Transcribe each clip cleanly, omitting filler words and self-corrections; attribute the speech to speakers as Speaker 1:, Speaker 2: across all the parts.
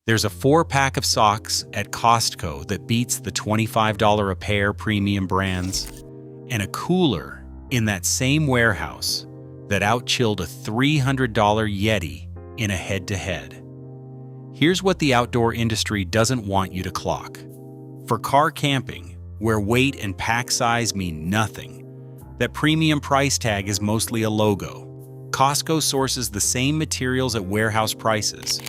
Speaker 1: There's a 4-pack of socks at Costco that beats the $25 a pair premium brands, and a cooler in that same warehouse that outchilled a $300 Yeti in a head-to-head. Here's what the outdoor industry doesn't want you to clock. For car camping, where weight and pack size mean nothing, that premium price tag is mostly a logo. Costco sources the same materials at warehouse prices.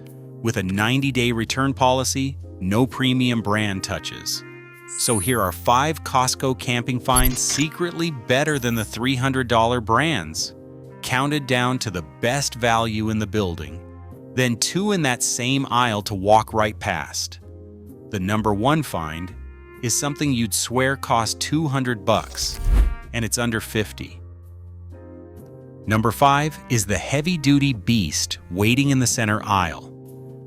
Speaker 1: With a 90-day return policy, no premium brand touches. So here are 5 Costco camping finds secretly better than the $300 brands, counted down to the best value in the building, then 2 in that same aisle to walk right past. The number 1 find is something you'd swear cost $200, and it's under $50. Number 5 is the heavy-duty beast waiting in the center aisle,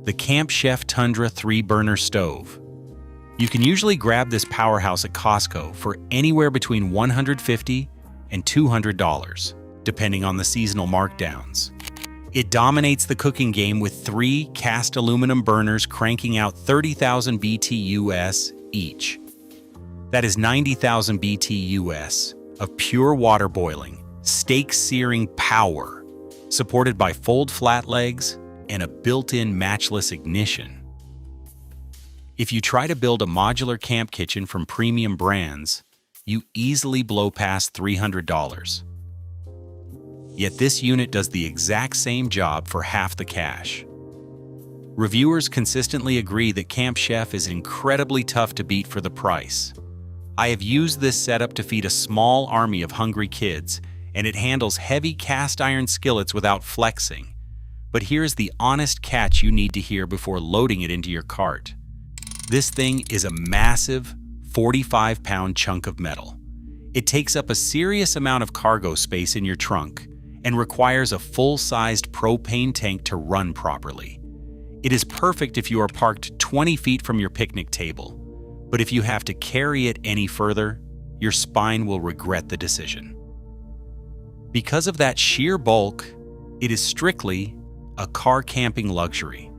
Speaker 1: the Camp Chef Tundra 3-burner stove. You can usually grab this powerhouse at Costco for anywhere between $150 and $200, depending on the seasonal markdowns. It dominates the cooking game with 3 cast aluminum burners cranking out 30,000 BTUs each. That is 90,000 BTUs of pure water boiling, steak-searing power, supported by fold-flat legs and a built-in matchless ignition. If you try to build a modular camp kitchen from premium brands, you easily blow past $300. Yet this unit does the exact same job for half the cash. Reviewers consistently agree that Camp Chef is incredibly tough to beat for the price. I have used this setup to feed a small army of hungry kids, and it handles heavy cast iron skillets without flexing. But here's the honest catch you need to hear before loading it into your cart. This thing is a massive 45-pound chunk of metal. It takes up a serious amount of cargo space in your trunk and requires a full-sized propane tank to run properly. It is perfect if you are parked 20 feet from your picnic table, but if you have to carry it any further, your spine will regret the decision. Because of that sheer bulk, it is strictly a car camping luxury,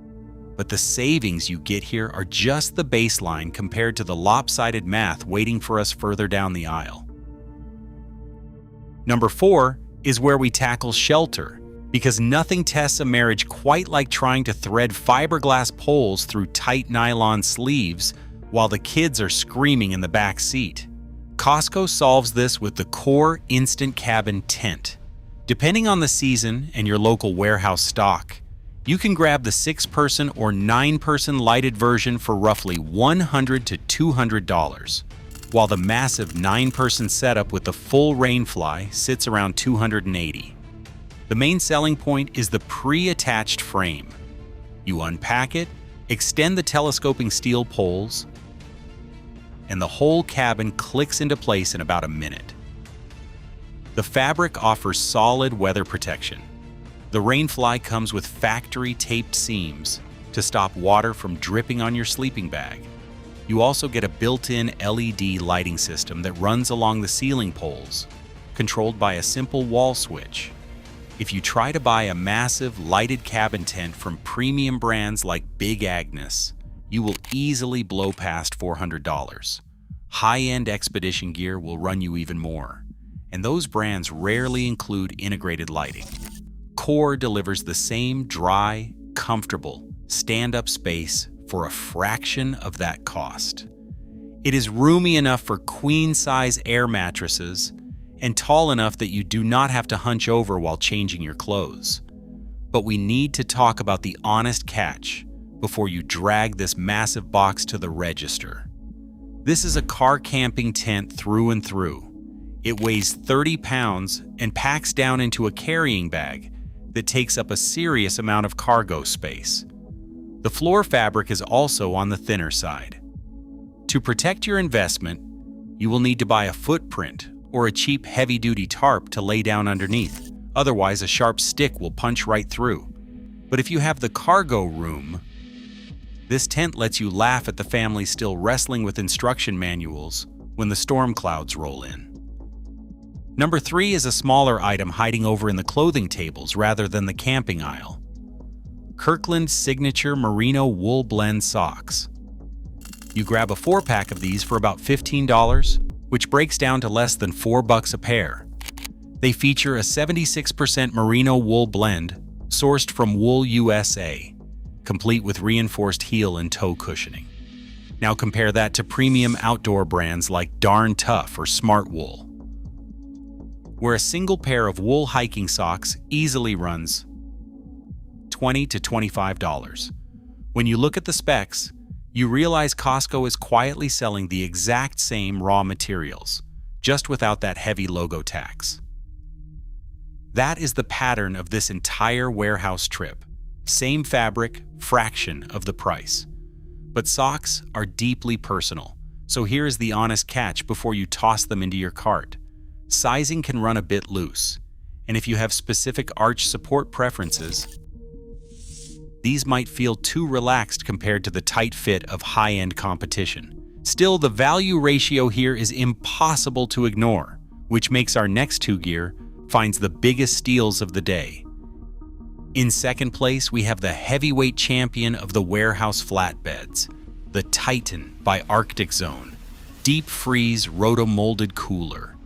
Speaker 1: but the savings you get here are just the baseline compared to the lopsided math waiting for us further down the aisle. Number 4 is where we tackle shelter, because nothing tests a marriage quite like trying to thread fiberglass poles through tight nylon sleeves while the kids are screaming in the back seat. Costco solves this with the Core Instant Cabin Tent. Depending on the season and your local warehouse stock, you can grab the 6-person or 9-person lighted version for roughly $100 to $200, while the massive 9-person setup with the full rainfly sits around $280. The main selling point is the pre-attached frame. You unpack it, extend the telescoping steel poles, and the whole cabin clicks into place in about a minute. The fabric offers solid weather protection. The rainfly comes with factory taped seams to stop water from dripping on your sleeping bag. You also get a built-in LED lighting system that runs along the ceiling poles, controlled by a simple wall switch. If you try to buy a massive lighted cabin tent from premium brands like Big Agnes, you will easily blow past $400. High-end expedition gear will run you even more, and those brands rarely include integrated lighting. Core delivers the same dry, comfortable, stand-up space for a fraction of that cost. It is roomy enough for queen-size air mattresses and tall enough that you do not have to hunch over while changing your clothes. But we need to talk about the honest catch before you drag this massive box to the register. This is a car camping tent through and through. It weighs 30 pounds and packs down into a carrying bag that takes up a serious amount of cargo space. The floor fabric is also on the thinner side. To protect your investment, you will need to buy a footprint or a cheap heavy-duty tarp to lay down underneath. Otherwise, a sharp stick will punch right through. But if you have the cargo room, this tent lets you laugh at the family still wrestling with instruction manuals when the storm clouds roll in. Number 3 is a smaller item hiding over in the clothing tables rather than the camping aisle. Kirkland Signature Merino Wool Blend Socks. You grab a 4-pack of these for about $15, which breaks down to less than $4 a pair. They feature a 76% merino wool blend sourced from Wool USA, complete with reinforced heel and toe cushioning. Now compare that to premium outdoor brands like Darn Tough or Smartwool, where a single pair of wool hiking socks easily runs $20 to $25. When you look at the specs, you realize Costco is quietly selling the exact same raw materials, just without that heavy logo tax. That is the pattern of this entire warehouse trip. Same fabric, fraction of the price. But socks are deeply personal, so here is the honest catch before you toss them into your cart. Sizing can run a bit loose, and if you have specific arch support preferences, these might feel too relaxed compared to the tight fit of high-end competition. Still, the value ratio here is impossible to ignore, which makes our next two gear finds the biggest steals of the day. In second place, we have the heavyweight champion of the warehouse flatbeds, the Titan by Arctic Zone, deep freeze rotomolded cooler.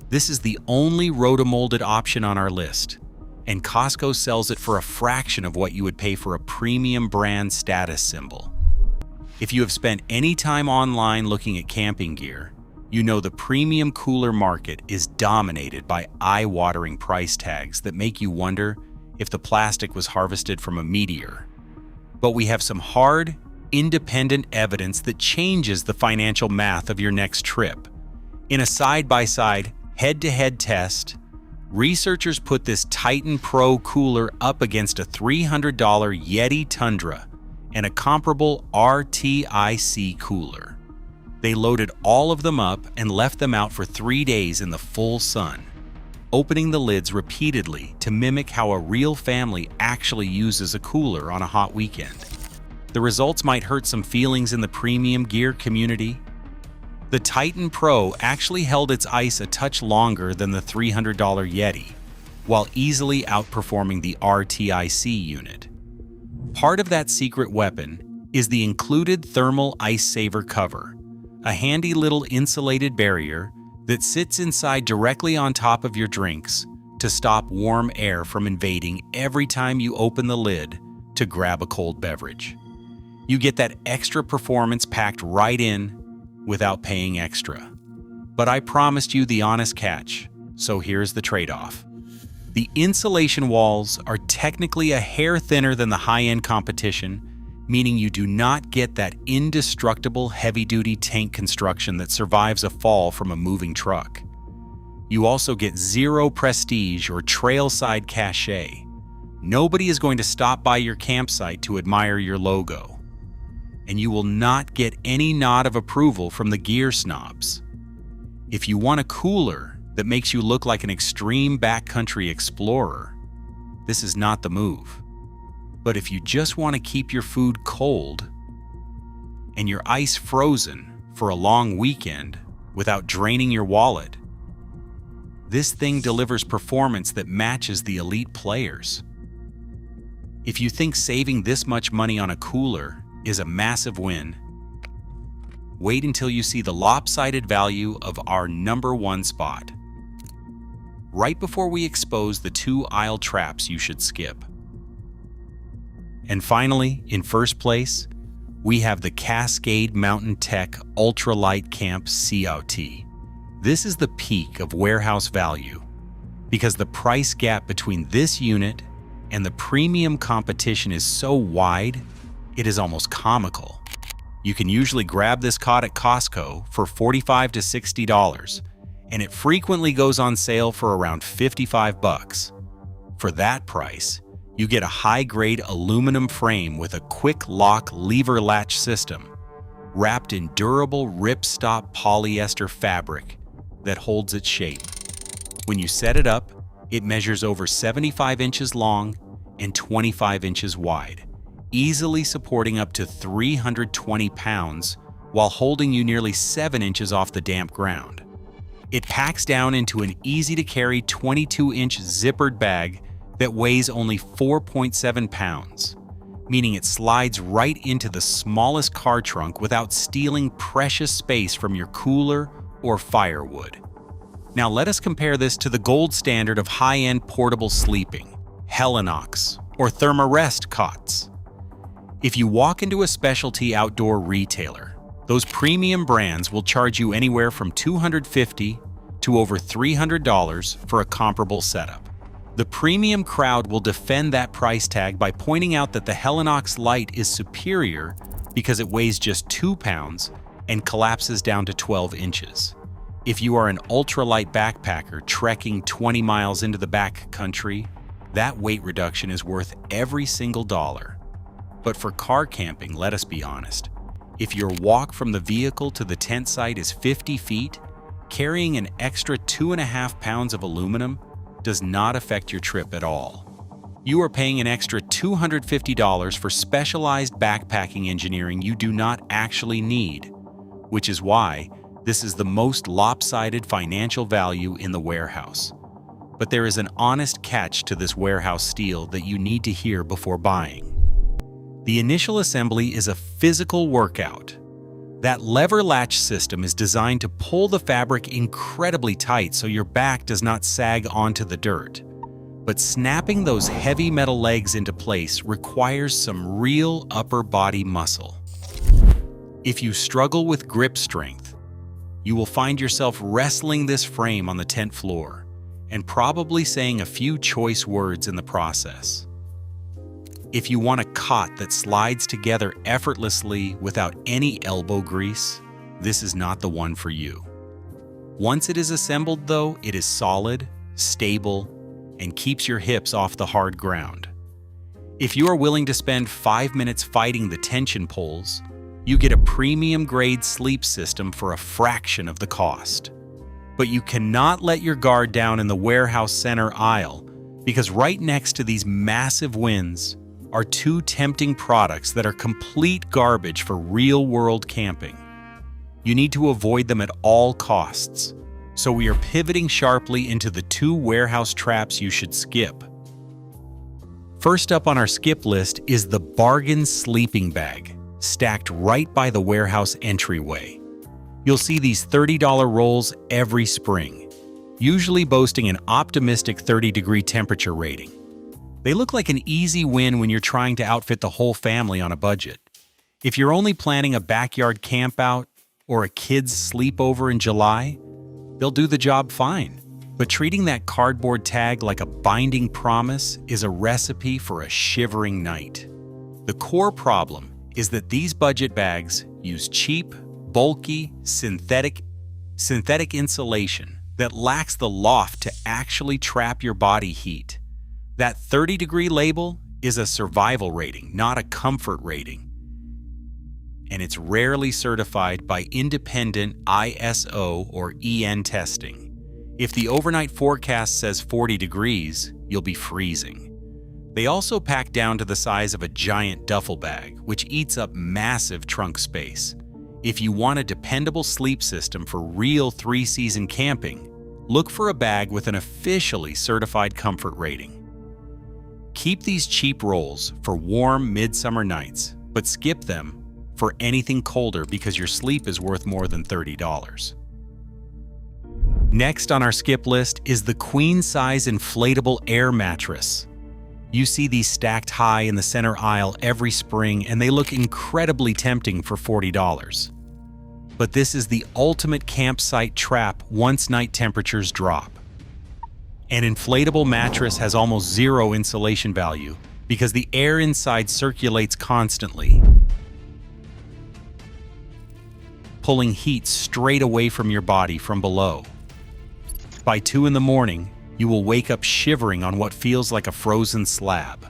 Speaker 1: This is the only rotomolded option on our list, and Costco sells it for a fraction of what you would pay for a premium brand status symbol. If you have spent any time online looking at camping gear, you know the premium cooler market is dominated by eye-watering price tags that make you wonder if the plastic was harvested from a meteor. But we have some hard, independent evidence that changes the financial math of your next trip. In a side-by-side, head-to-head test, researchers put this Titan Pro cooler up against a $300 Yeti Tundra and a comparable RTIC cooler. They loaded all of them up and left them out for 3 days in the full sun, opening the lids repeatedly to mimic how a real family actually uses a cooler on a hot weekend. The results might hurt some feelings in the premium gear community. The Titan Pro actually held its ice a touch longer than the $300 Yeti, while easily outperforming the RTIC unit. Part of that secret weapon is the included thermal ice saver cover, a handy little insulated barrier that sits inside directly on top of your drinks to stop warm air from invading every time you open the lid to grab a cold beverage. You get that extra performance packed right in without paying extra. But I promised you the honest catch, so here's the trade-off. The insulation walls are technically a hair thinner than the high-end competition, meaning you do not get that indestructible heavy-duty tank construction that survives a fall from a moving truck. You also get zero prestige or trailside cachet. Nobody is going to stop by your campsite to admire your logo. And you will not get any nod of approval from the gear snobs. If you want a cooler that makes you look like an extreme backcountry explorer, this is not the move. But if you just want to keep your food cold and your ice frozen for a long weekend without draining your wallet, this thing delivers performance that matches the elite players. If you think saving this much money on a cooler is a massive win, wait until you see the lopsided value of our #1 spot, right before we expose the 2 aisle traps you should skip. And finally, in first place, we have the Cascade Mountain Tech Ultralight Camp COT. This is the peak of warehouse value, because the price gap between this unit and the premium competition is so wide, it is almost comical. You can usually grab this cot at Costco for $45 to $60, and it frequently goes on sale for around $55. For that price, you get a high-grade aluminum frame with a quick lock lever latch system, wrapped in durable ripstop polyester fabric that holds its shape. When you set it up, it measures over 75 inches long and 25 inches wide, easily supporting up to 320 pounds while holding you nearly 7 inches off the damp ground. It packs down into an easy-to-carry 22-inch zippered bag that weighs only 4.7 pounds. meaning it slides right into the smallest car trunk without stealing precious space from your cooler or firewood. Now let us compare this to the gold standard of high-end portable sleeping, Helinox or Thermarest cots. If you walk into a specialty outdoor retailer, those premium brands will charge you anywhere from $250 to over $300 for a comparable setup. The premium crowd will defend that price tag by pointing out that the Helinox Lite is superior because it weighs just 2 pounds and collapses down to 12 inches. If you are an ultralight backpacker trekking 20 miles into the back country, that weight reduction is worth every single dollar. But for car camping, let us be honest. If your walk from the vehicle to the tent site is 50 feet, carrying an extra 2.5 pounds of aluminum does not affect your trip at all. You are paying an extra $250 for specialized backpacking engineering you do not actually need, which is why this is the most lopsided financial value in the warehouse. But there is an honest catch to this warehouse steal that you need to hear before buying. The initial assembly is a physical workout. That lever latch system is designed to pull the fabric incredibly tight so your back does not sag onto the dirt. But snapping those heavy metal legs into place requires some real upper body muscle. If you struggle with grip strength, you will find yourself wrestling this frame on the tent floor and probably saying a few choice words in the process. If you want a cot that slides together effortlessly without any elbow grease, this is not the one for you. Once it is assembled, though, it is solid, stable, and keeps your hips off the hard ground. If you are willing to spend 5 minutes fighting the tension pulls, you get a premium-grade sleep system for a fraction of the cost. But you cannot let your guard down in the warehouse center aisle, because right next to these massive wins are 2 tempting products that are complete garbage for real-world camping. You need to avoid them at all costs, so we are pivoting sharply into the 2 warehouse traps you should skip. First up on our skip list is the bargain sleeping bag, stacked right by the warehouse entryway. You'll see these $30 rolls every spring, usually boasting an optimistic 30-degree temperature rating. They look like an easy win when you're trying to outfit the whole family on a budget. If you're only planning a backyard campout or a kid's sleepover in July, they'll do the job fine. But treating that cardboard tag like a binding promise is a recipe for a shivering night. The core problem is that these budget bags use cheap, bulky, synthetic insulation that lacks the loft to actually trap your body heat. That 30-degree label is a survival rating, not a comfort rating. And it's rarely certified by independent ISO or EN testing. If the overnight forecast says 40 degrees, you'll be freezing. They also pack down to the size of a giant duffel bag, which eats up massive trunk space. If you want a dependable sleep system for real 3-season camping, look for a bag with an officially certified comfort rating. Keep these cheap rolls for warm midsummer nights, but skip them for anything colder because your sleep is worth more than $30. Next on our skip list is the queen-size inflatable Air Mattress. You see these stacked high in the center aisle every spring, and they look incredibly tempting for $40. But this is the ultimate campsite trap once night temperatures drop. An inflatable mattress has almost zero insulation value because the air inside circulates constantly, pulling heat straight away from your body from below. By 2 in the morning, you will wake up shivering on what feels like a frozen slab.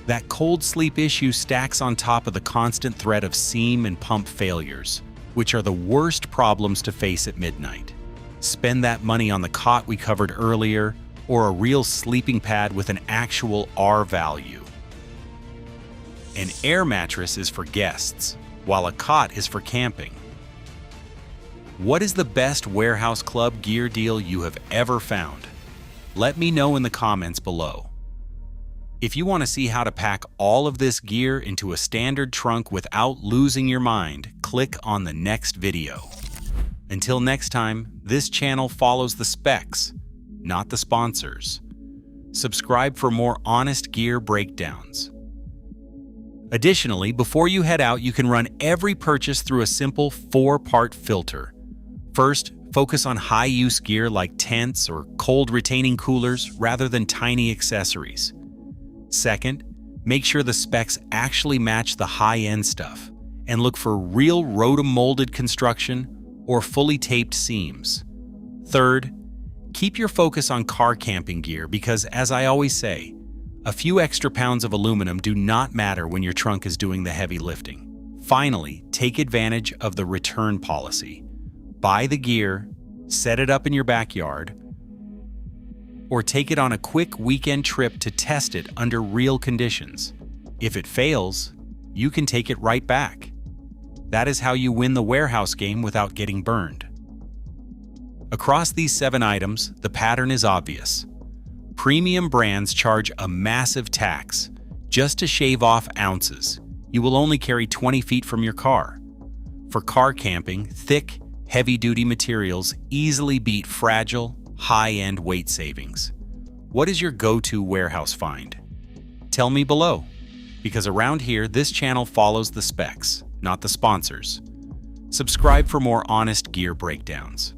Speaker 1: That cold sleep issue stacks on top of the constant threat of seam and pump failures, which are the worst problems to face at midnight. Spend that money on the cot we covered earlier, or a real sleeping pad with an actual R value. An air mattress is for guests, while a cot is for camping. What is the best warehouse club gear deal you have ever found? Let me know in the comments below. If you want to see how to pack all of this gear into a standard trunk without losing your mind, click on the next video. Until next time, this channel follows the specs, not the sponsors. Subscribe for more honest gear breakdowns. Additionally, before you head out, you can run every purchase through a simple 4-part filter. First, focus on high-use gear like tents or cold-retaining coolers rather than tiny accessories. Second, make sure the specs actually match the high-end stuff, and look for real rotomolded construction or fully taped seams. Third, keep your focus on car camping gear because, as I always say, a few extra pounds of aluminum do not matter when your trunk is doing the heavy lifting. Finally, take advantage of the return policy. Buy the gear, set it up in your backyard, or take it on a quick weekend trip to test it under real conditions. If it fails, you can take it right back. That is how you win the warehouse game without getting burned. Across these 7 items, the pattern is obvious. Premium brands charge a massive tax. Just to shave off ounces, you will only carry 20 feet from your car. For car camping, thick, heavy-duty materials easily beat fragile, high-end weight savings. What is your go-to warehouse find? Tell me below, because around here, this channel follows the specs, not the sponsors. Subscribe for more honest gear breakdowns.